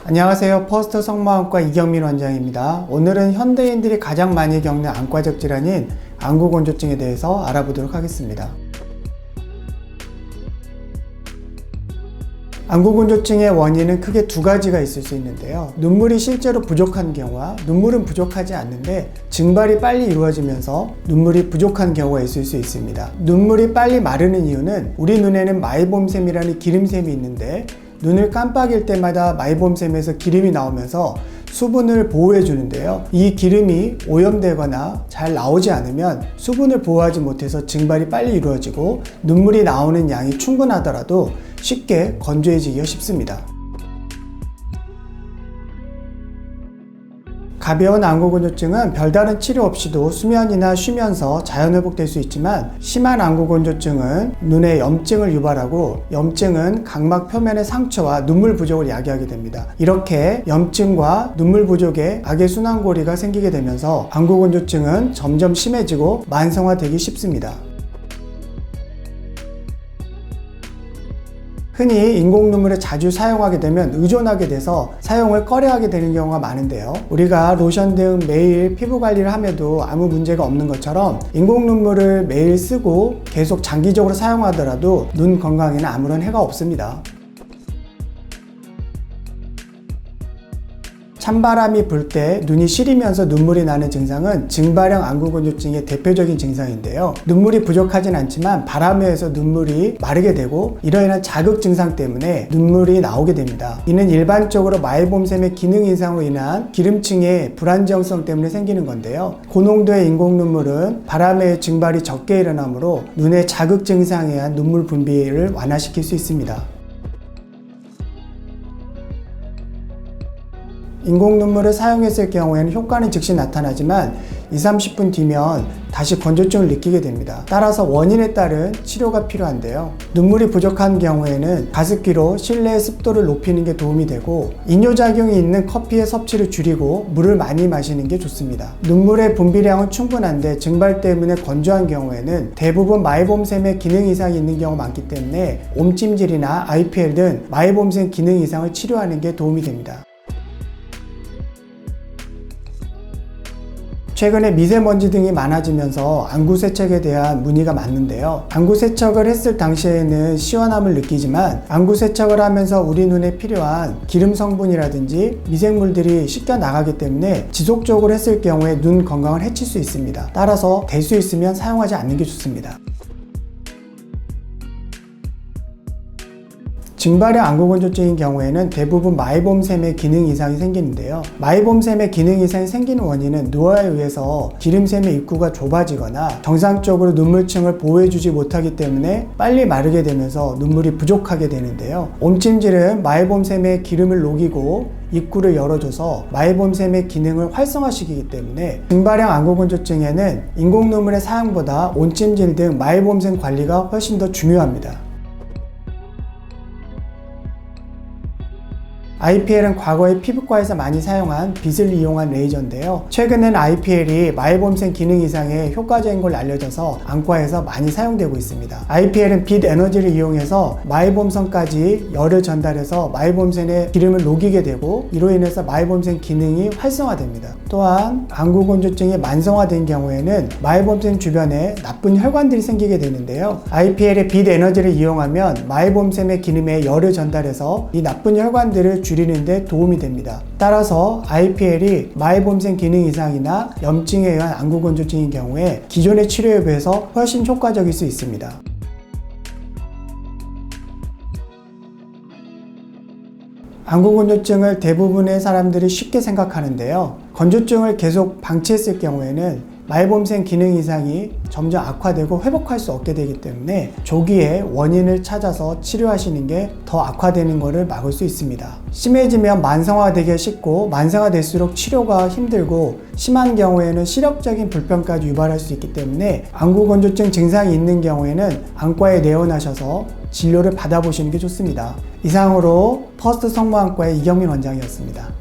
안녕하세요. 퍼스트 성모안과 이경민 원장입니다. 오늘은 현대인들이 가장 많이 겪는 안과적 질환인 안구건조증에 대해서 알아보도록 하겠습니다. 안구건조증의 원인은 크게 두 가지가 있을 수 있는데요. 눈물이 실제로 부족한 경우와 눈물은 부족하지 않는데 증발이 빨리 이루어지면서 눈물이 부족한 경우가 있을 수 있습니다. 눈물이 빨리 마르는 이유는 우리 눈에는 마이봄샘이라는 기름샘이 있는데 눈을 깜빡일 때마다 마이봄샘에서 기름이 나오면서 수분을 보호해 주는데요. 이 기름이 오염되거나 잘 나오지 않으면 수분을 보호하지 못해서 증발이 빨리 이루어지고 눈물이 나오는 양이 충분하더라도 쉽게 건조해지기가 쉽습니다. 가벼운 안구건조증은 별다른 치료 없이도 수면이나 쉬면서 자연회복될 수 있지만 심한 안구건조증은 눈에 염증을 유발하고 염증은 각막 표면의 상처와 눈물 부족을 야기하게 됩니다. 이렇게 염증과 눈물 부족에 악의순환고리가 생기게 되면서 안구건조증은 점점 심해지고 만성화되기 쉽습니다. 흔히 인공 눈물을 자주 사용하게 되면 의존하게 돼서 사용을 꺼려하게 되는 경우가 많은데요. 우리가 로션 등 매일 피부 관리를 함에도 아무 문제가 없는 것처럼 인공 눈물을 매일 쓰고 계속 장기적으로 사용하더라도 눈 건강에는 아무런 해가 없습니다. 찬바람이 불 때 눈이 시리면서 눈물이 나는 증상은 증발형 안구건조증의 대표적인 증상인데요. 눈물이 부족하진 않지만 바람에 의해서 눈물이 마르게 되고 이로 인한 자극 증상 때문에 눈물이 나오게 됩니다. 이는 일반적으로 마이봄샘의 기능 이상으로 인한 기름층의 불안정성 때문에 생기는 건데요. 고농도의 인공 눈물은 바람에 의해 증발이 적게 일어나므로 눈의 자극 증상에 의한 눈물 분비를 완화시킬 수 있습니다. 인공 눈물을 사용했을 경우에는 효과는 즉시 나타나지만 20-30분 뒤면 다시 건조증을 느끼게 됩니다. 따라서 원인에 따른 치료가 필요한데요. 눈물이 부족한 경우에는 가습기로 실내 습도를 높이는 게 도움이 되고 이뇨작용이 있는 커피의 섭취를 줄이고 물을 많이 마시는 게 좋습니다. 눈물의 분비량은 충분한데 증발 때문에 건조한 경우에는 대부분 마이봄샘의 기능 이상이 있는 경우가 많기 때문에 옴찜질이나 IPL 등 마이봄샘 기능 이상을 치료하는 게 도움이 됩니다. 최근에 미세먼지 등이 많아지면서 안구세척에 대한 문의가 많은데요. 안구세척을 했을 당시에는 시원함을 느끼지만 안구세척을 하면서 우리 눈에 필요한 기름 성분이라든지 미생물들이 씻겨 나가기 때문에 지속적으로 했을 경우에 눈 건강을 해칠 수 있습니다. 따라서 될 수 있으면 사용하지 않는 게 좋습니다. 증발형 안구건조증인 경우에는 대부분 마이봄샘의 기능 이상이 생기는데요. 마이봄샘의 기능 이상이 생기는 원인은 노화에 의해서 기름샘의 입구가 좁아지거나 정상적으로 눈물층을 보호해주지 못하기 때문에 빨리 마르게 되면서 눈물이 부족하게 되는데요. 옴찜질은 마이봄샘의 기름을 녹이고 입구를 열어줘서 마이봄샘의 기능을 활성화시키기 때문에 증발형 안구건조증에는 인공 눈물의 사용보다 온찜질 등 마이봄샘 관리가 훨씬 더 중요합니다. IPL은 과거에 피부과에서 많이 사용한 빛을 이용한 레이저인데요. 최근엔 IPL이 마이봄샘 기능 이상에 효과적인 걸로 알려져서 안과에서 많이 사용되고 있습니다. IPL은 빛 에너지를 이용해서 마이봄섬까지 열을 전달해서 마이봄샘의 기름을 녹이게 되고 이로 인해서 마이봄샘 기능이 활성화됩니다. 또한 안구건조증이 만성화된 경우에는 마이봄샘 주변에 나쁜 혈관들이 생기게 되는데요. IPL의 빛 에너지를 이용하면 마이봄샘의 기름에 열을 전달해서 이 나쁜 혈관들을 줄이는 데 도움이 됩니다. 따라서 IPL이 마이봄샘 기능 이상이나 염증에 의한 안구건조증인 경우에 기존의 치료에 비해서 훨씬 효과적일 수 있습니다. 안구건조증을 대부분의 사람들이 쉽게 생각하는데요. 건조증을 계속 방치했을 경우에는 마이봄샘 기능 이상이 점점 악화되고 회복할 수 없게 되기 때문에 조기에 원인을 찾아서 치료하시는 게 더 악화되는 것을 막을 수 있습니다. 심해지면 만성화되기가 쉽고 만성화될수록 치료가 힘들고 심한 경우에는 시력적인 불편까지 유발할 수 있기 때문에 안구건조증 증상이 있는 경우에는 안과에 내원하셔서 진료를 받아보시는 게 좋습니다. 이상으로 퍼스트 성모안과의 이경민 원장이었습니다.